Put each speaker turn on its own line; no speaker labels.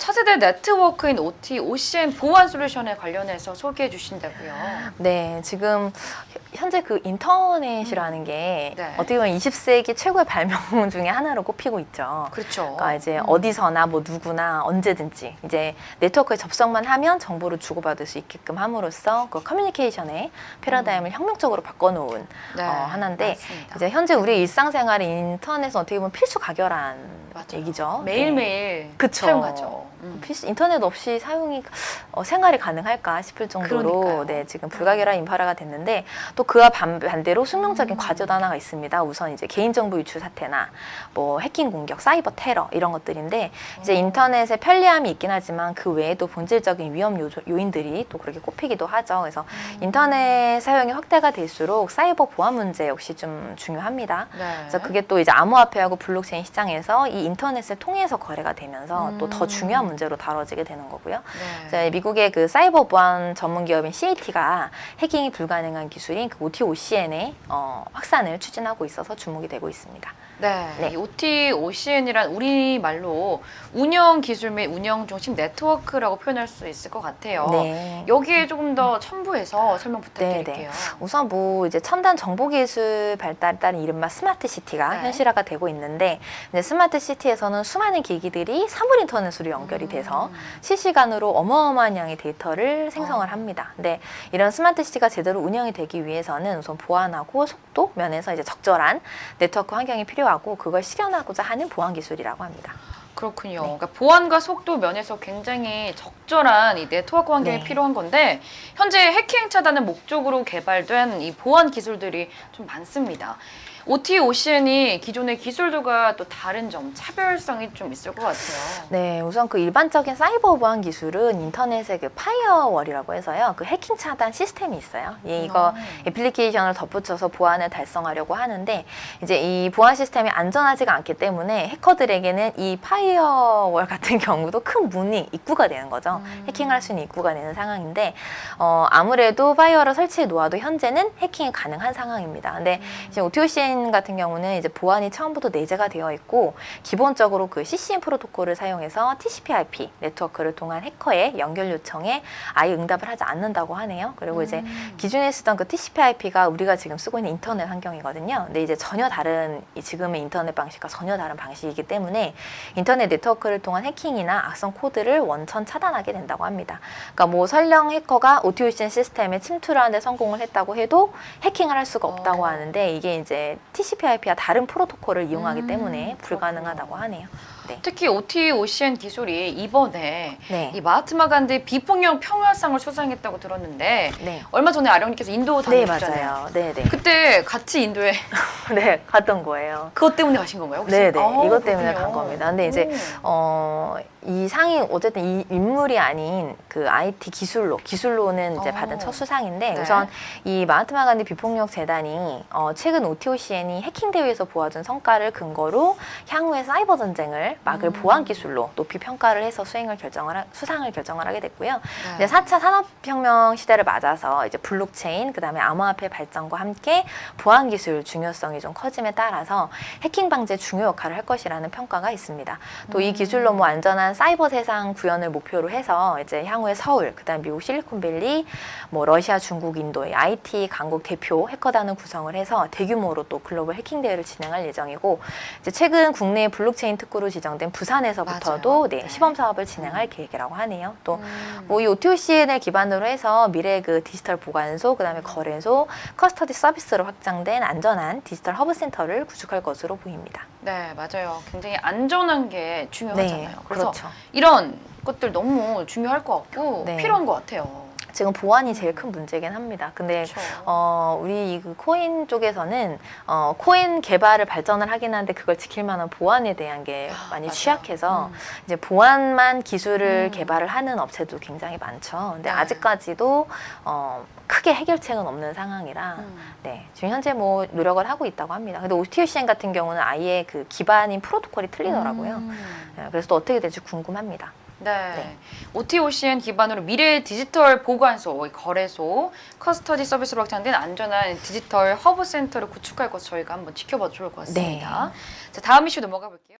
차세대 네트워크인 OT, OCN 보안 솔루션에 관련해서 소개해 주신다고요.
네, 지금 현재 그 인터넷이라는 게
네.
어떻게 보면 20세기 최고의 발명 중에 하나로 꼽히고 있죠.
그렇죠.
그러니까 이제 어디서나 뭐 누구나 언제든지 이제 네트워크에 접속만 하면 정보를 주고받을 수 있게끔 함으로써 그 커뮤니케이션의 패러다임을 혁명적으로 바꿔놓은
네,
하나인데
맞습니다.
이제 현재 우리 일상생활에 인터넷은 어떻게 보면 필수 가결한
맞아요.
얘기죠.
매일매일
그쵸.
사용하죠.
필수 인터넷 없이 사용이 생활이 가능할까 싶을 정도로
그러니까요.
네, 지금 불가결한 인프라가 됐는데 또 그와 반대로 숙명적인 과제도 하나가 있습니다. 우선 이제 개인정보 유출 사태나 뭐 해킹 공격, 사이버 테러 이런 것들인데 이제 인터넷의 편리함이 있긴 하지만 그 외에도 본질적인 위험 요인들이 또 그렇게 꼽히기도 하죠. 그래서 인터넷 사용이 확대가 될수록 사이버 보안 문제 역시 좀 중요합니다.
네.
그래서 그게 또 이제 암호화폐하고 블록체인 시장에서 이 인터넷을 통해서 거래가 되면서 또 더 중요한 문제로 다뤄지게 되는 거고요.
네.
미국의 그 사이버 보안 전문 기업인 CAT가 해킹이 불가능한 기술인 그 OT, OCN의 확산을 추진하고 있어서 주목이 되고 있습니다.
네.
네.
이 OT, OCN이란 우리말로 운영 기술 및 운영 중심 네트워크라고 표현할 수 있을 것 같아요.
네.
여기에 조금 더 첨부해서 설명 부탁드릴게요.
우선 뭐 이제 첨단 정보기술 발달에 따른 이른바 스마트 시티가
네.
현실화가 되고 있는데 이제 스마트 시티에서는 수많은 기기들이 사물 인터넷으로 연결이 돼서 실시간으로 어마어마한 양의 데이터를 생성을 합니다. 근데 이런 스마트 시티가 제대로 운영이 되기 위해서는 우선 보안하고 속도 면에서 이제 적절한 네트워크 환경이 필요하고 그걸 실현하고자 하는 보안 기술이라고 합니다.
그렇군요.
네.
그러니까 보안과 속도 면에서 굉장히 적절한 이 네트워크 환경이
네.
필요한 건데 현재 해킹 차단을 목적으로 개발된 이 보안 기술들이 좀 많습니다. OT, OCN이 기존의 기술들과 또 다른 점, 차별성이 좀 있을 것 같아요.
네, 우선 그 일반적인 사이버 보안 기술은 인터넷의 그 파이어월이라고 해서요. 그 해킹 차단 시스템이 있어요. 이거 애플리케이션을 덧붙여서 보안을 달성하려고 하는데 이제 이 보안 시스템이 안전하지가 않기 때문에 해커들에게는 이 파이어월 같은 경우도 큰 문이 입구가 되는 거죠. 해킹할 수 있는 입구가 되는 상황인데 아무래도 파이어월을 설치해 놓아도 현재는 해킹이 가능한 상황입니다. 근데 이제 OT/OCN 같은 경우는 이제 보안이 처음부터 내재가 되어 있고 기본적으로 그 CCN 프로토콜을 사용해서 TCP/IP 네트워크를 통한 해커의 연결 요청에 아예 응답을 하지 않는다고 하네요. 그리고 이제 기존에 쓰던 그 TCP/IP가 우리가 지금 쓰고 있는 인터넷 환경이거든요. 근데 이제 전혀 다른 지금의 인터넷 방식과 전혀 다른 방식이기 때문에 인터넷 네트워크를 통한 해킹이나 악성 코드를 원천 차단하게 된다고 합니다. 그러니까 뭐 설령 해커가 OT/OCN 시스템에 침투를 하는데 성공을 했다고 해도 해킹을 할 수가 없다고 하는데 이게 이제 TCP/IP와 다른 프로토콜을 이용하기 때문에 불가능하다고 하네요. 네.
특히 OT, OCN 기술이 이번에
네.
이 마하트마 간디 비폭력 평화상을 수상했다고 들었는데
네.
얼마 전에 아령님께서 인도
네,
다녀오셨잖아요.
맞아요. 네, 네.
그때 같이 인도에
네, 갔던 거예요.
그것 때문에 가신 건가요? 혹시?
네, 네.
아,
이것 때문에
그렇군요.
간 겁니다. 근데 이제 이 상이 어쨌든 이 인물이 아닌 그 IT 기술로는 이제 받은 첫 수상인데
네.
우선 이 마하트마 간디 비폭력 재단이 최근 OT/OCN이 해킹 대회에서 보여준 성과를 근거로 향후의 사이버 전쟁을 막을 보안 기술로 높이 평가를 해서 수상을 결정을 하게 됐고요.
네.
이제 4차 산업혁명 시대를 맞아서 이제 블록체인 그다음에 암호화폐 발전과 함께 보안 기술 중요성이 좀 커짐에 따라서 해킹 방지에 중요 역할을 할 것이라는 평가가 있습니다. 또 이 기술로 뭐 안전한 사이버 세상 구현을 목표로 해서 이제 향후에 서울, 그다음 미국 실리콘밸리, 뭐 러시아, 중국, 인도의 IT 강국 대표 해커단을 구성을 해서 대규모로 또 글로벌 해킹 대회를 진행할 예정이고 이제 최근 국내 블록체인 특구로 지정된 부산에서부터도
맞아요.
네,
네.
시범 사업을 진행할 계획이라고 하네요. 또 뭐 이 OT/OCN을 기반으로 해서 미래 그 디지털 보관소, 그다음에 거래소, 커스터디 서비스로 확장된 안전한 디지털 허브 센터를 구축할 것으로 보입니다.
네, 맞아요. 굉장히 안전한 게 중요하잖아요.
네,
그래서
그렇죠.
이런 것들 너무 중요할 것 같고
네.
필요한 것 같아요.
지금 보안이 제일 큰 문제긴 합니다. 근데
그렇죠.
우리 그 코인 쪽에서는 코인 개발을 발전을 하긴 하는데 그걸 지킬 만한 보안에 대한 게 많이
맞아요.
취약해서 이제 보안만 기술을 개발을 하는 업체도 굉장히 많죠. 근데
네.
아직까지도 크게 해결책은 없는 상황이라 네, 지금 현재 뭐 노력을 하고 있다고 합니다. 근데 OT/OCN 같은 경우는 아예 그 기반인 프로토콜이 틀리더라고요. 네, 그래서 또 어떻게 될지 궁금합니다.
네.
네.
OT, OCN 기반으로 미래 디지털 보관소, 거래소, 커스터디 서비스로 확장된 안전한 디지털 허브 센터를 구축할 것 저희가 한번 지켜봐도 좋을 것 같습니다. 자, 다음 이슈 넘어가 볼게요.